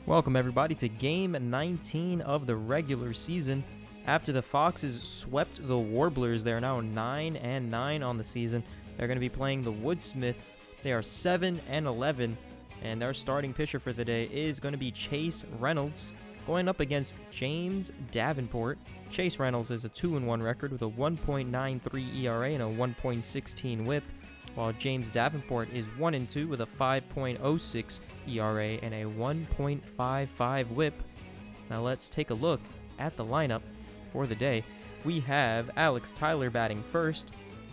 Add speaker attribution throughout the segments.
Speaker 1: Welcome everybody to game 19 of the regular season. After the Foxes swept the Warblers, they're now 9-9 on the season. They're going to be playing the Woodsmiths. They are 7-11, and our starting pitcher for the day is going to be Chase Reynolds, going up against James Davenport. Chase Reynolds is a 2-1 record with a 1.93 ERA and a 1.16 WHIP, while James Davenport is 1-2 with a 5.06 ERA and a 1.55 WHIP. Now let's take a look at the lineup for the day. We have Alex Tyler batting first,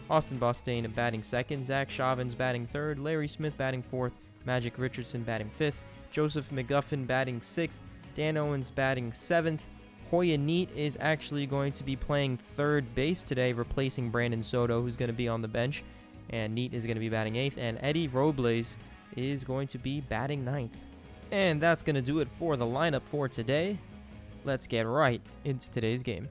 Speaker 1: Austin Bostain batting second, Zach Shavins batting third, Larry Smith batting fourth, Magic Richardson batting fifth, Joseph McGuffin batting sixth, Dan Owens batting seventh. Hoya Neat is actually going to be playing third base today, replacing Brandon Soto, who's going to be on the bench. And Neat is going to be batting 8th, and Eddie Robles is going to be batting 9th. And that's going to do it for the lineup for today. Let's get right into today's game.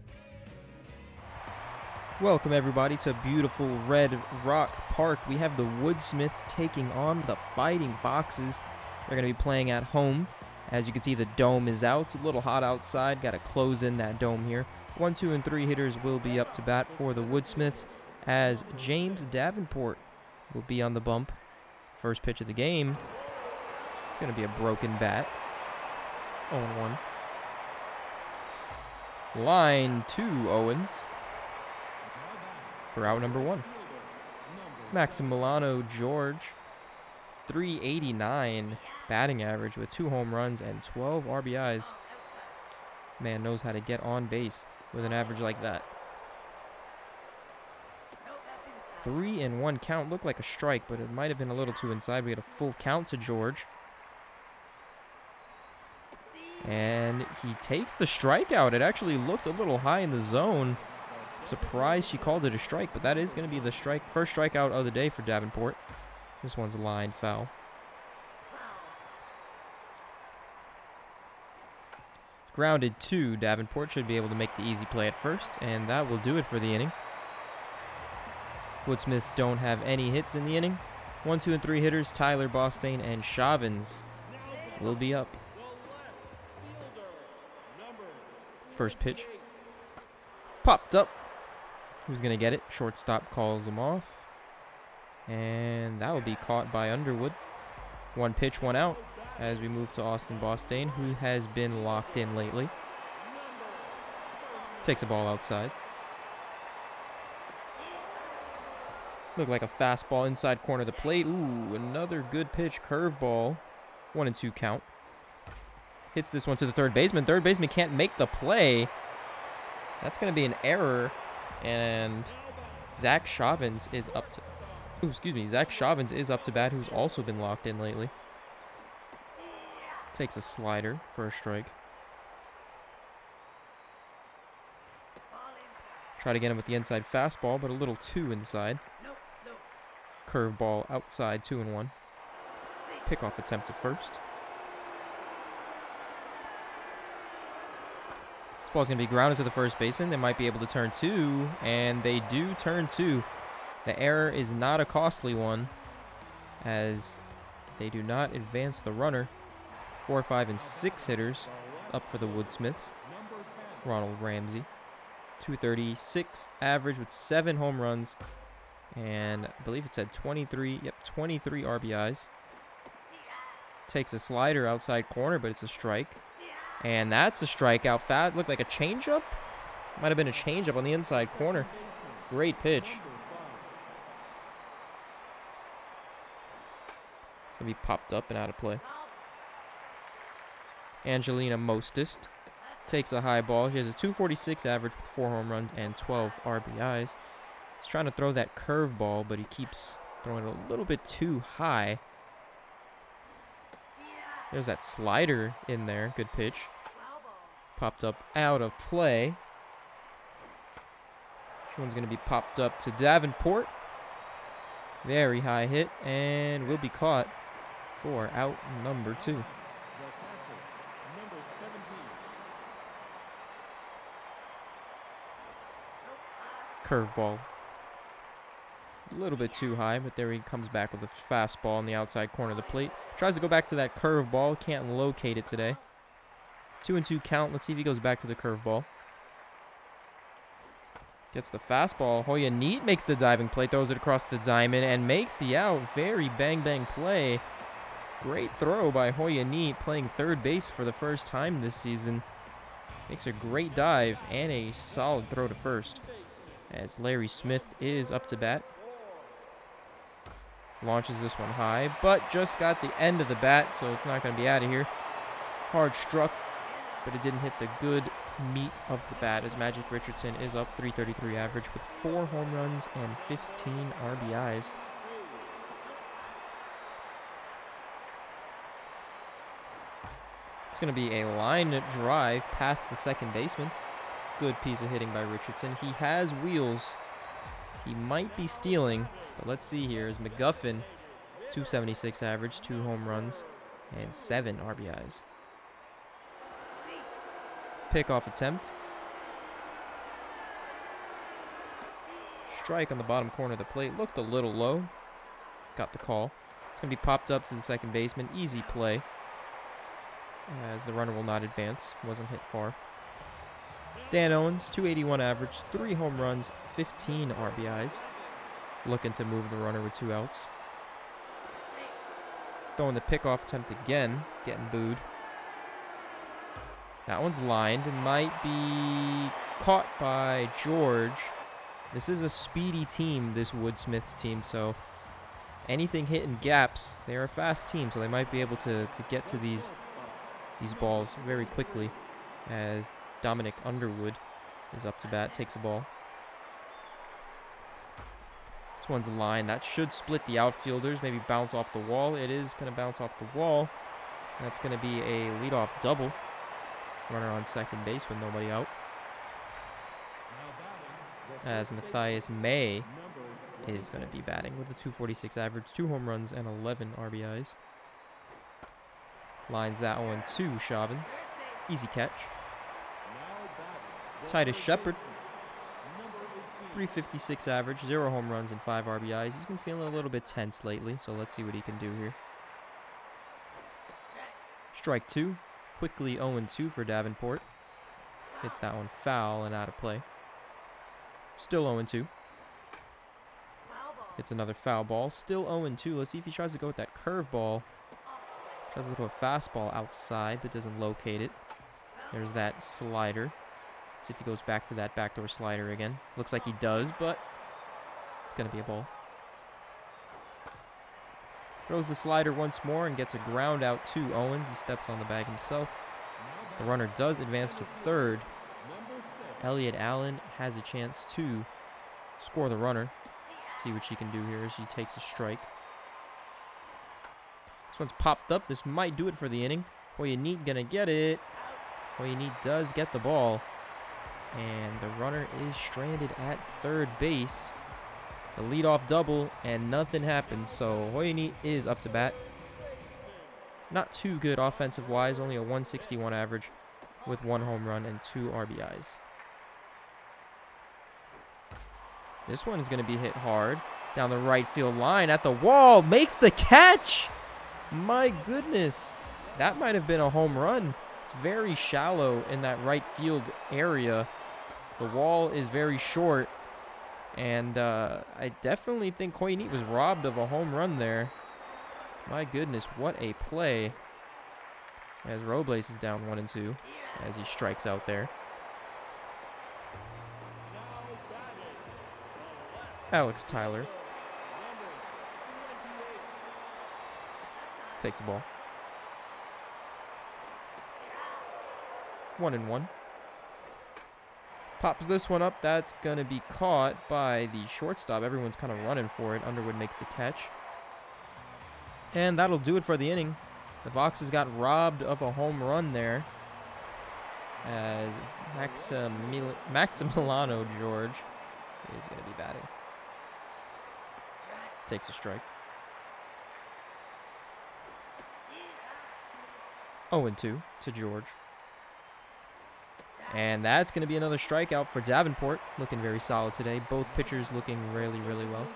Speaker 1: Welcome everybody to beautiful Red Rock Park. We have the Woodsmiths taking on the Fighting Foxes. They're going to be playing at home. As you can see, the dome is out. It's a little hot outside. Got to close in that dome here. 1, 2, and 3 hitters will be up to bat for the Woodsmiths, as James Davenport will be on the bump. First pitch of the game. It's going to be a broken bat. 0-1. Line to Owens for out number 1. Maximiliano George, 389 batting average with 2 home runs and 12 RBIs. Man knows how to get on base with an average like that. 3-1 count. Looked like a strike, but it might have been a little too inside. We had a full count to George. And he takes the strikeout. It actually looked a little high in the zone. Surprised she called it a strike, but that is going to be the first strikeout of the day for Davenport. This one's a line foul. Grounded to Davenport. Should be able to make the easy play at first, and that will do it for the inning. Woodsmiths don't have any hits in the inning. 1, 2, and 3 hitters, Tyler, Bostain, and Shavins will be up. First pitch. Popped up. Who's going to get it? Shortstop calls him off. And that will be caught by Underwood. 1 pitch, 1 out, as we move to Austin Bostain, who has been locked in lately. Takes a ball outside. Looked like a fastball inside corner of the plate. Ooh, another good pitch, curveball. 1-2 count. Hits this one to the third baseman. Third baseman can't make the play. That's going to be an error. And Zach Shavins is up to... Zach Shavins is up to bat, who's also been locked in lately. Takes a slider for a strike. Try to get him with the inside fastball, but a little too inside. Curveball outside, 2-1. Pickoff attempt to first. This ball's going to be grounded to the first baseman. They might be able to turn 2, and they do turn 2. The error is not a costly one, as they do not advance the runner. 4, 5, and 6 hitters up for the Woodsmiths. Ronald Ramsey, 236 average with 7 home runs. And I believe it said 23 RBIs. Takes a slider outside corner, but it's a strike. And that's a strikeout. Fat looked like a changeup. Might have been a changeup on the inside corner. Great pitch. It's going to be popped up and out of play. Angelina Mostist takes a high ball. She has a 246 average with 4 home runs and 12 RBIs. He's trying to throw that curveball, but he keeps throwing it a little bit too high. There's that slider in there. Good pitch. Popped up out of play. This one's going to be popped up to Davenport. Very high hit, and will be caught for out number 2. Curveball. A little bit too high, but there he comes back with a fastball on the outside corner of the plate. Tries to go back to that curveball. Can't locate it today. 2-2 count. Let's see if he goes back to the curveball. Gets the fastball. Hoya Neat makes the diving play, throws it across the diamond, and makes the out. Very bang-bang play. Great throw by Hoya Neat, playing third base for the first time this season. Makes a great dive and a solid throw to first, as Larry Smith is up to bat. Launches this one high, but just got the end of the bat, so it's not going to be out of here. Hard struck, but it didn't hit the good meat of the bat, as Magic Richardson is up 333 average with 4 home runs and 15 RBIs. It's going to be a line drive past the second baseman. Good piece of hitting by Richardson. He has wheels. He might be stealing, but let's see here. As McGuffin, 276 average, 2 home runs, and 7 RBIs. Pickoff attempt. Strike on the bottom corner of the plate. Looked a little low. Got the call. It's going to be popped up to the second baseman. Easy play, as the runner will not advance. Wasn't hit far. Dan Owens, 281 average, 3 home runs, 15 RBIs. Looking to move the runner with 2 outs. Throwing the pickoff attempt again. Getting booed. That one's lined. It might be caught by George. This is a speedy team, this Woodsmiths team, so anything hitting gaps, they're a fast team, so they might be able to get to these balls very quickly, as Dominic Underwood is up to bat, takes the ball. This one's a line. That should split the outfielders, maybe bounce off the wall. It is going to bounce off the wall. That's going to be a leadoff double. Runner on second base with nobody out, as Matthias May is going to be batting with a 246 average, 2 home runs, and 11 RBIs. Lines that one to Chauvins. Easy catch. Titus Shepard, 356 average, 0 home runs, and 5 RBIs. He's been feeling a little bit tense lately, so let's see what he can do here. Strike 2. Quickly 0-2 for Davenport. Hits that one foul and out of play. Still 0-2. Hits another foul ball. Still 0-2. Let's see if he tries to go with that curveball. Tries to throw a fastball outside, but doesn't locate it. There's that slider. See if he goes back to that backdoor slider again. Looks like he does, but it's going to be a ball. Throws the slider once more and gets a ground out to Owens. He steps on the bag himself. The runner does advance to third. Elliott Allen has a chance to score the runner. Let's see what she can do here as she takes a strike. This one's popped up. This might do it for the inning. Hoya Neat gonna get it. Hoya Neat does get the ball. And the runner is stranded at third base. The leadoff double, and nothing happens. So Hoya Neat is up to bat. Not too good offensive-wise. Only a 161 average with 1 home run and 2 RBIs. This one is going to be hit hard. Down the right field line at the wall. Makes the catch. My goodness. That might have been a home run. It's very shallow in that right field area. The wall is very short. And I definitely think Hoya Neat was robbed of a home run there. My goodness, what a play. As Robles is down 1-2 as he strikes out there. Alex Tyler takes the ball. 1-1. Pops this one up. That's going to be caught by the shortstop. Everyone's kind of running for it. Underwood makes the catch. And that'll do it for the inning. The Foxes got robbed of a home run there, as Maximiliano George is going to be batting. Takes a strike. 0-2 to George. And that's going to be another strikeout for Davenport. Looking very solid today. Both pitchers looking really, really well.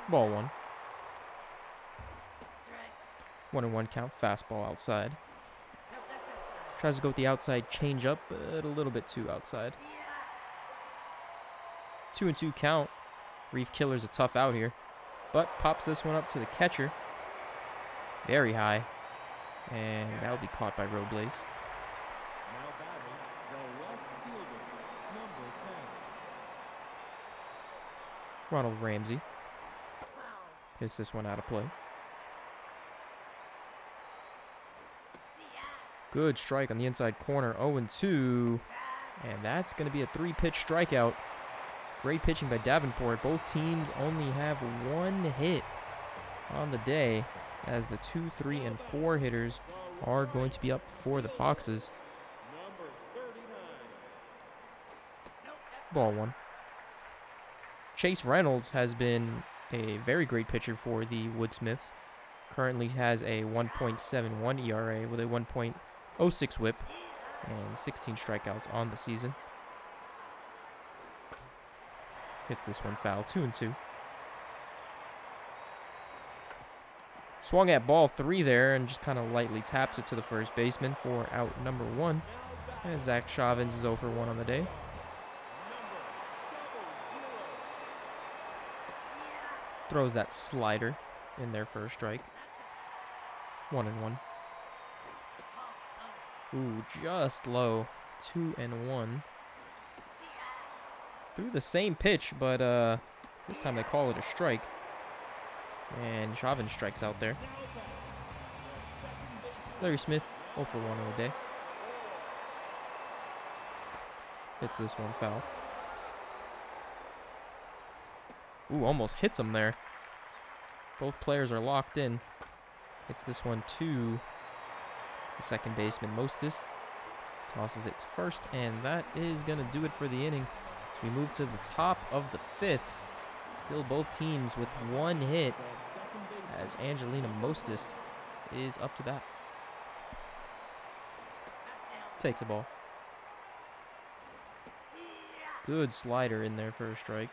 Speaker 1: Ball 1. 1-1 count, fastball outside. Tries to go with the outside changeup, but a little bit too outside. 2-2 count. Reef Killer's a tough out here, but pops this one up to the catcher. Very high, and that'll be caught by Robles. Ronald Ramsey hits this one out of play. Good strike on the inside corner, 0-2. And that's going to be a 3-pitch strikeout. Great pitching by Davenport. Both teams only have one hit on the day, as the 2, 3, and 4 hitters are going to be up for the Foxes. Ball 1. Chase Reynolds has been a very great pitcher for the Woodsmiths. Currently has a 1.71 ERA with a 1.06 whip and 16 strikeouts on the season. Hits this one foul, 2-2. Swung at ball 3 there and just kind of lightly taps it to the first baseman for out number 1. And Zach Chauvins is 0 for 1 on the day. Throws that slider in there for a strike. 1-1. Ooh, just low. 2-1. Threw the same pitch, but this time they call it a strike. And Chauvin strikes out there. Larry Smith, 0 for 1 on the day. Hits this one foul. Ooh, almost hits him there. Both players are locked in. Hits this one to the second baseman, Mostis. Tosses it to first, and that is going to do it for the inning. So we move to the top of the 5th. Still both teams with one hit, as Angelina Mostis is up to bat. Takes a ball. Good slider in there for a strike.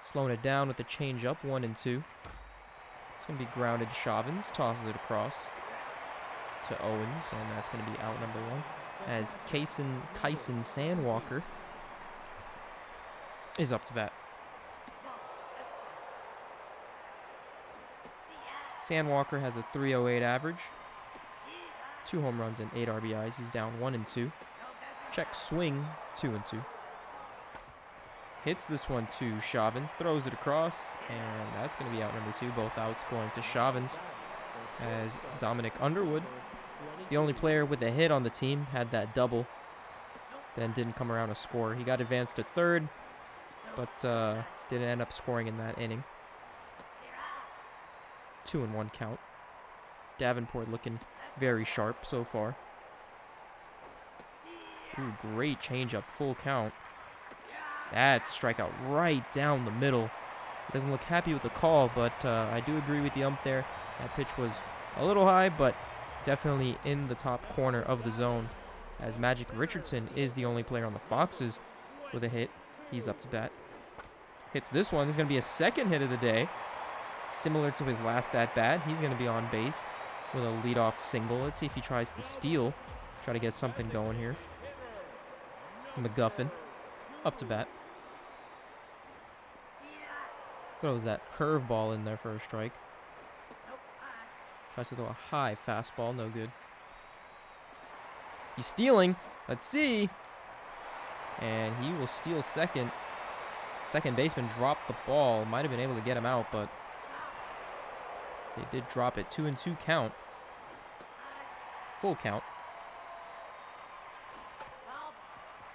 Speaker 1: Slowing it down with the changeup, 1-2. It's going to be grounded. Chauvins tosses it across to Owens, and that's going to be out number 1. As Kyson Sandwalker is up to bat. Sandwalker has a .308 average, 2 home runs and 8 RBIs. He's down 1-2. Check swing, 2-2. Hits this one to Chauvins, throws it across, and that's going to be out number 2. Both outs going to Chauvins, as Dominic Underwood, the only player with a hit on the team, had that double, then didn't come around to score. He got advanced to third, but didn't end up scoring in that inning. 2-1 count. Davenport looking very sharp so far. Ooh, great changeup, full count. That's a strikeout right down the middle. He doesn't look happy with the call, but I do agree with the ump there. That pitch was a little high, but definitely in the top corner of the zone, as Magic Richardson is the only player on the Foxes with a hit. He's up to bat. Hits this one. This is going to be a second hit of the day. Similar to his last at-bat, he's going to be on base with a leadoff single. Let's see if he tries to steal. Try to get something going here. McGuffin up to bat. Throws that curveball in there for a strike. Tries to throw a high fastball, no good. He's stealing. Let's see. And he will steal second. Second baseman dropped the ball. Might have been able to get him out, but they did drop it. 2-2 count. Full count.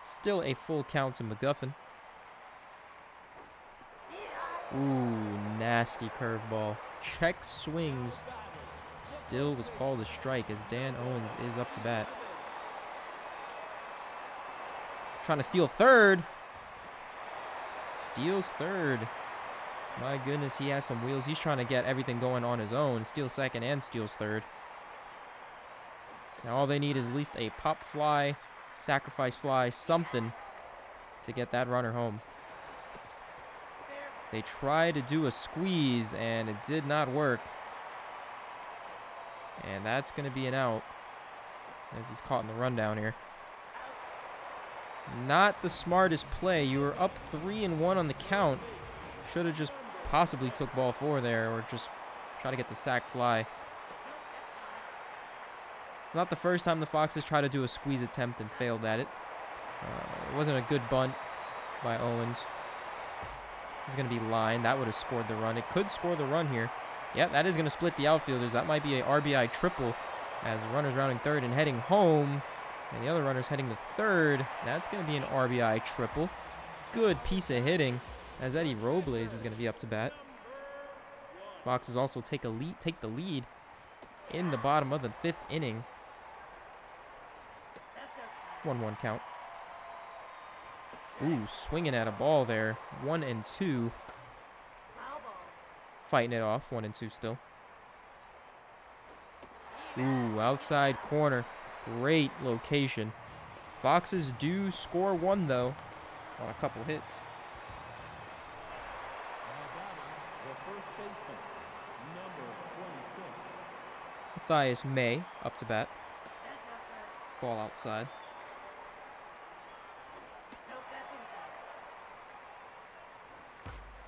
Speaker 1: Still a full count to McGuffin. Ooh, nasty curveball. Check swings. Still was called a strike, as Dan Owens is up to bat. Trying to steal third. Steals third. My goodness, he has some wheels. He's trying to get everything going on his own. Steals second and steals third. Now all they need is at least a pop fly, sacrifice fly, something to get that runner home. They tried to do a squeeze, and it did not work. And that's going to be an out as he's caught in the rundown here. Not the smartest play. You were up 3-1 on the count. Should have just possibly took ball 4 there or just try to get the sack fly. It's not the first time the Foxes tried to do a squeeze attempt and failed at it. It wasn't a good bunt by Owens. He's going to be lined. That would have scored the run. It could score the run here. Yeah, that is going to split the outfielders. That might be a RBI triple as the runner's rounding third and heading home. And the other runner's heading to third. That's going to be an RBI triple. Good piece of hitting as Eddie Robles is going to be up to bat. Foxes also take the lead in the bottom of the 5th inning. 1-1 count. Ooh, swinging at a ball there. 1-2. Fighting it off. 1-2 still. Ooh, outside corner. Great location. Foxes do score 1, though, on a couple hits. Matthias May up to bat. Ball outside.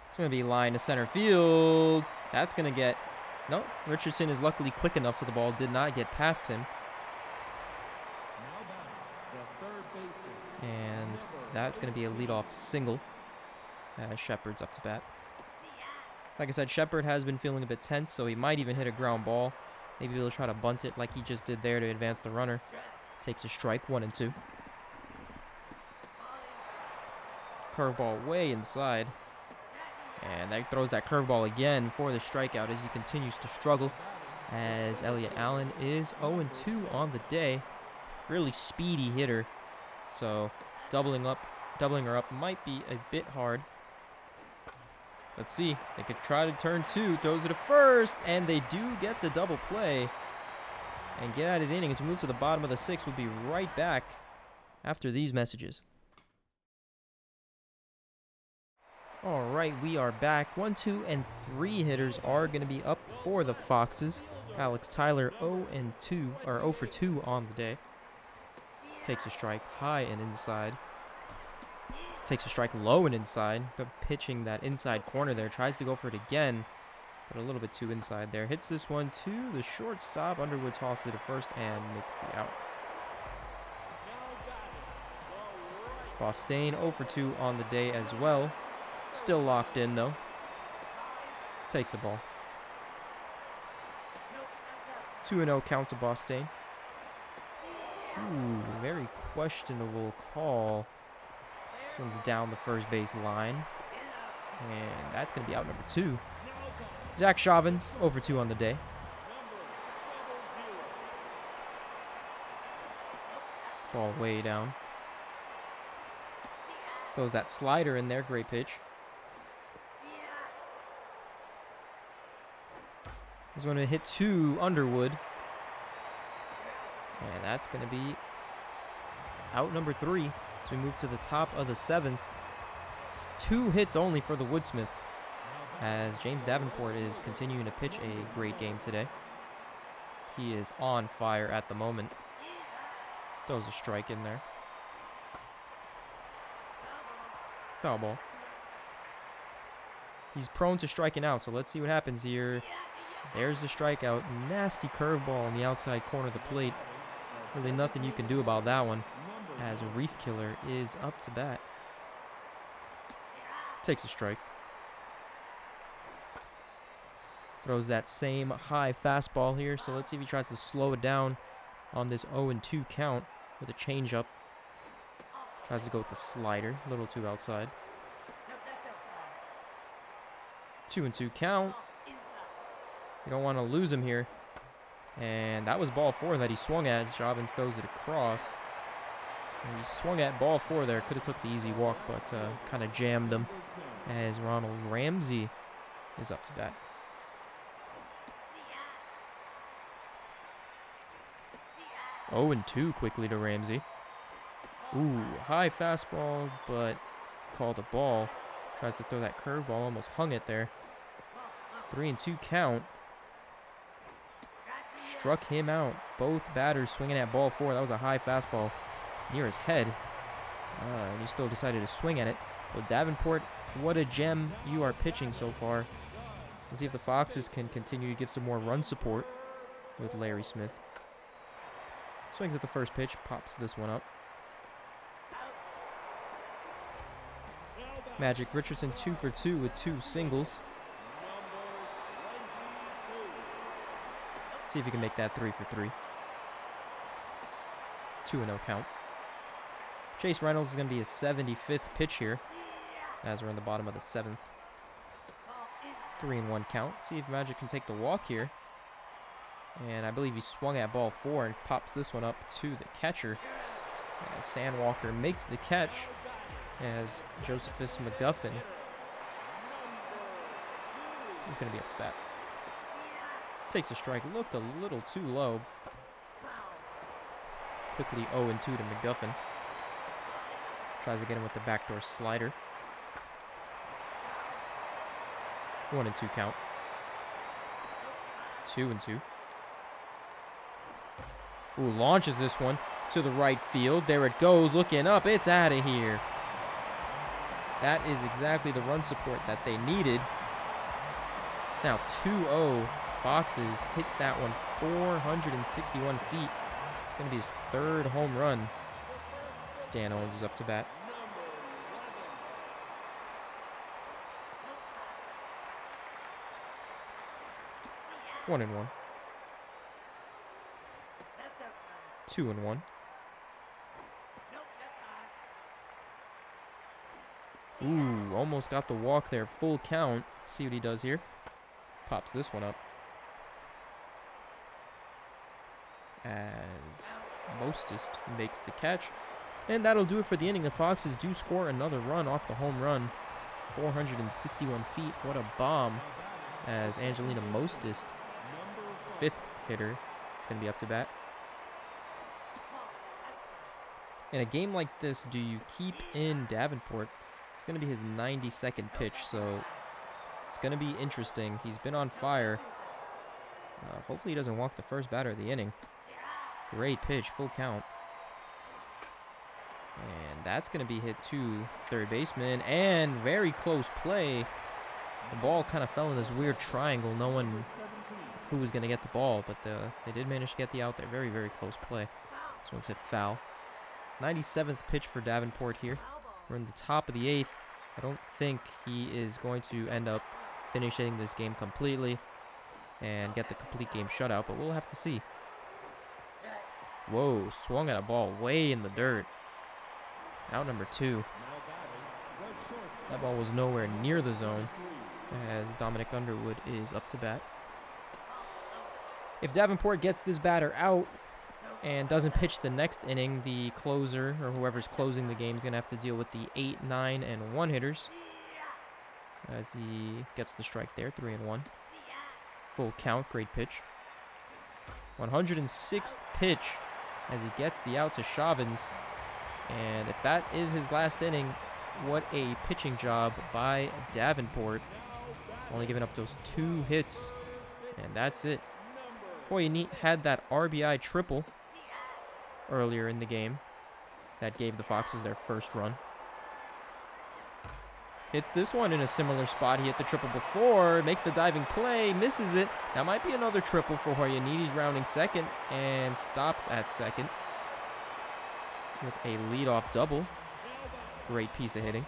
Speaker 1: It's going to be line to center field. That's going to get... No, Richardson is luckily quick enough so the ball did not get past him. And that's going to be a leadoff single as Shepard's up to bat. Like I said, Shepard has been feeling a bit tense, so he might even hit a ground ball. Maybe he'll try to bunt it like he just did there to advance the runner. Takes a strike, 1-2. Curveball way inside. And that throws that curveball again for the strikeout as he continues to struggle. As Elliott Allen is 0-2 on the day. Really speedy hitter. So doubling her up might be a bit hard. Let's see. They could try to turn 2. Throws it to first. And they do get the double play. And get out of the inning as we move to the bottom of the 6th. We'll be right back after these messages. All right, we are back. 1, 2, and 3 hitters are going to be up for the Foxes. Alex Tyler 0-2 or 0 for 2 on the day. Takes a strike high and inside. Takes a strike low and inside, but pitching that inside corner there. Tries to go for it again, but a little bit too inside there. Hits this one to the shortstop. Underwood tosses it to first and makes the out. Bostain 0 for 2 on the day as well. Still locked in, though. Takes a ball. 2-0 count to Bostain. Ooh, very questionable call. This one's down the first base line. And that's going to be out number 2. Zach Chauvins, 0 for 2 on the day. Ball way down. Throws that slider in there. Great pitch. He's going to hit to Underwood. And that's going to be out number 3 as we move to the top of the 7th. It's 2 hits only for the Woodsmiths as James Davenport is continuing to pitch a great game today. He is on fire at the moment. Throws a strike in there. Foul ball. He's prone to striking out, so let's see what happens here. There's the strikeout. Nasty curveball on the outside corner of the plate. Really nothing you can do about that one as Reef Killer is up to bat. Takes a strike. Throws that same high fastball here, so let's see if he tries to slow it down on this 0-2 count with a changeup. Tries to go with the slider, a little too outside. 2-2 count. You don't want to lose him here. And that was ball 4 that he swung at. Chauvins throws it across. And he swung at ball 4 there. Could have took the easy walk, but kind of jammed him as Ronald Ramsey is up to bat. Oh, and 2 quickly to Ramsey. Ooh, high fastball, but called a ball. Tries to throw that curveball, almost hung it there. 3-2 count. struck him out. Both batters swinging at ball 4. That was a high fastball near his head. And he still decided to swing at it. But Davenport, what a gem you are pitching so far. Let's see if the Foxes can continue to give some more run support with Larry Smith. Swings at the first pitch, pops this one up. Magic Richardson 2 for 2 with 2 singles. See if he can make that 3 for 3. 2-0 count. Chase Reynolds is going to be his 75th pitch here, as we're in the bottom of the 7th. 3-1 count. See if Magic can take the walk here. And I believe he swung at ball 4 and pops this one up to the catcher. As Sandwalker makes the catch as Josephus McGuffin. He's going to be up to bat. Takes a strike. Looked a little too low. Quickly 0-2 to McGuffin. Tries to get him with the backdoor slider. 1-2 count. 2-2. Ooh, launches this one to the right field. There it goes. Looking up. It's out of here. That is exactly the run support that they needed. It's now 2-0. Foxes hits that one 461 feet. It's going to be his 3rd home run. Stan Owens is up to bat. One and 1. 2-1. Ooh, almost got the walk there. Full count. Let's see what he does here. Pops this one up. As Mostist makes the catch. And that'll do it for the inning. The Foxes do score another run off the home run. 461 feet. What a bomb. As Angelina Mostist, 5th hitter, is going to be up to bat. In a game like this, do you keep in Davenport? It's going to be his 92nd pitch, so it's going to be interesting. He's been on fire. Hopefully he doesn't walk the first batter of the inning. Great pitch, full count. And that's going to be hit to third baseman. And very close play. The ball kind of fell in this weird triangle. No one who was going to get the ball, but they did manage to get the out there. Very, very close play. This one's hit foul. 97th pitch for Davenport here. We're in the top of the 8th. I don't think he is going to end up finishing this game completely and get the complete game shutout, but we'll have to see. Whoa, swung at a ball way in the dirt. Out number 2. That ball was nowhere near the zone as Dominic Underwood is up to bat. If Davenport gets this batter out and doesn't pitch the next inning, the closer or whoever's closing the game is going to have to deal with the 8, 9, and 1 hitters as he gets the strike there, 3-1. Full count, great pitch. 106th pitch as he gets the out to Chauvins. And if that is his last inning, what a pitching job by Davenport. Only giving up those 2 hits, and that's it. Boy, he had that RBI triple earlier in the game. That gave the Foxes their first run. Hits this one in a similar spot. He hit the triple before, makes the diving play, misses it. That might be another triple for Hoyanides, rounding second, and stops at second with a leadoff double. Great piece of hitting.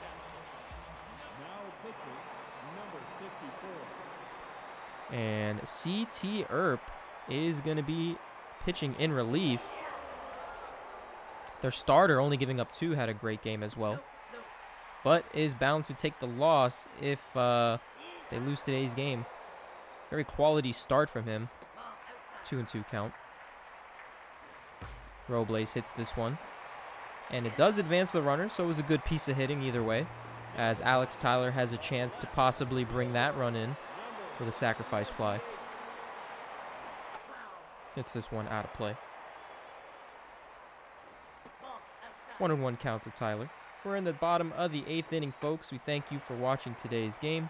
Speaker 1: And C.T. Earp is going to be pitching in relief. Their starter, only giving up 2, had a great game as well, but is bound to take the loss if they lose today's game. Very quality start from him. 2-2 count. Robles hits this one, and it does advance the runner, so it was a good piece of hitting either way, as Alex Tyler has a chance to possibly bring that run in with a sacrifice fly. Gets this one out of play. 1-1 count to Tyler. We're in the bottom of the 8th inning, folks. We thank you for watching today's game.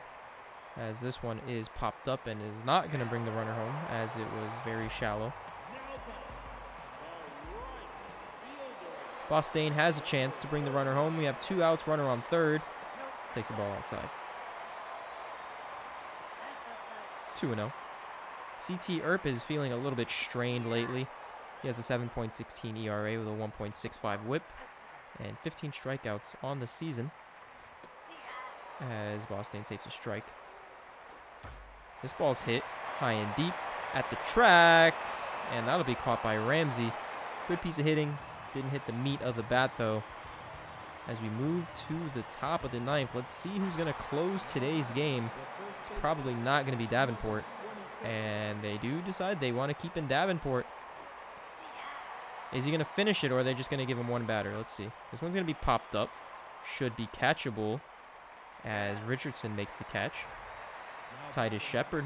Speaker 1: as this one is popped up and is not going to bring the runner home as it was very shallow. Bostain has a chance to bring the runner home. We have 2 outs, runner on third. Takes the ball outside. 2-0. CT Earp is feeling a little bit strained lately. He has a 7.16 ERA with a 1.65 whip and 15 strikeouts on the season as Bostain takes a strike. This ball's hit high and deep at the track, and that'll be caught by Ramsey. Good piece of hitting. Didn't hit the meat of the bat, though. As we move to the top of the 9th, let's see who's going to close today's game. It's probably not going to be Davenport, and they do decide they want to keep in Davenport. Is he going to finish it, or are they just going to give him one batter? Let's see. This one's going to be popped up. Should be catchable as Richardson makes the catch. Titus Shepard,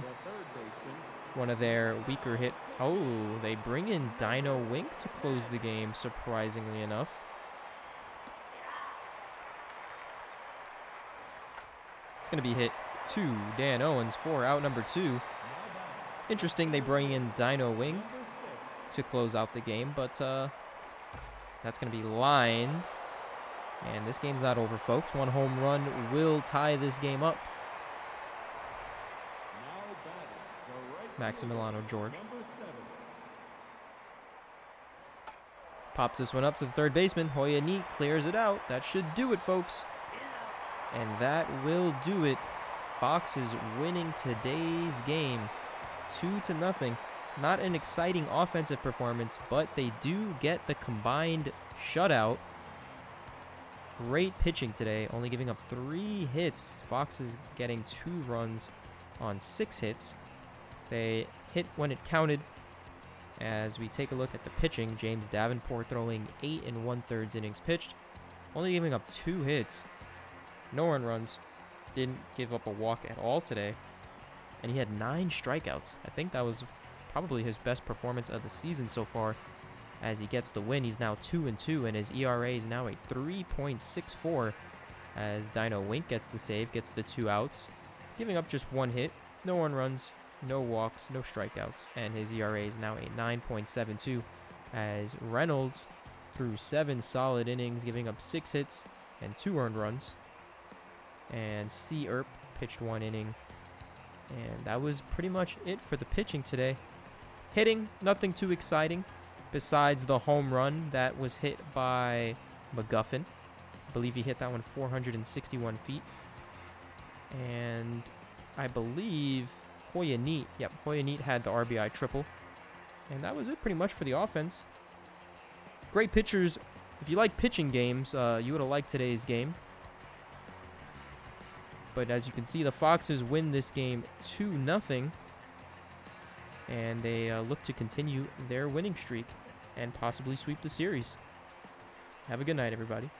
Speaker 1: one of their weaker hit. Oh, they bring in Dino Wink to close the game, surprisingly enough. It's going to be hit to Dan Owens for out number 2. Interesting, they bring in Dino Wink to close out the game, but that's going to be lined. And this game's not over, folks. One home run will tie this game up. Maximiliano George pops this one up to the third baseman. Hoya Neat clears it out. That should do it, folks. And that will do it. Fox is winning today's game 2-0. Not an exciting offensive performance, but they do get the combined shutout. Great pitching today, only giving up 3 hits. Fox is getting 2 runs on 6 hits. They hit when it counted. As we take a look at the pitching, James Davenport throwing 8 1/3 innings pitched, only giving up 2 hits. No earned runs. Didn't give up a walk at all today. And he had 9 strikeouts. I think that was probably his best performance of the season so far. As he gets the win, he's now 2-2, and his ERA is now a 3.64. As Dino Wink gets the save, gets the 2 outs, giving up just 1 hit, no earned runs, no walks, no strikeouts, and his ERA is now a 9.72. As Reynolds threw 7 solid innings, giving up 6 hits and 2 earned runs. And C. Earp pitched 1 inning. And that was pretty much it for the pitching today. Hitting, nothing too exciting besides the home run that was hit by McGuffin. I believe he hit that one 461 feet. And I believe Hoya Neat had the RBI triple. And that was it pretty much for the offense. Great pitchers. If you like pitching games, you would have liked today's game. But as you can see, the Foxes win this game 2-0. And they look to continue their winning streak and possibly sweep the series. Have a good night, everybody.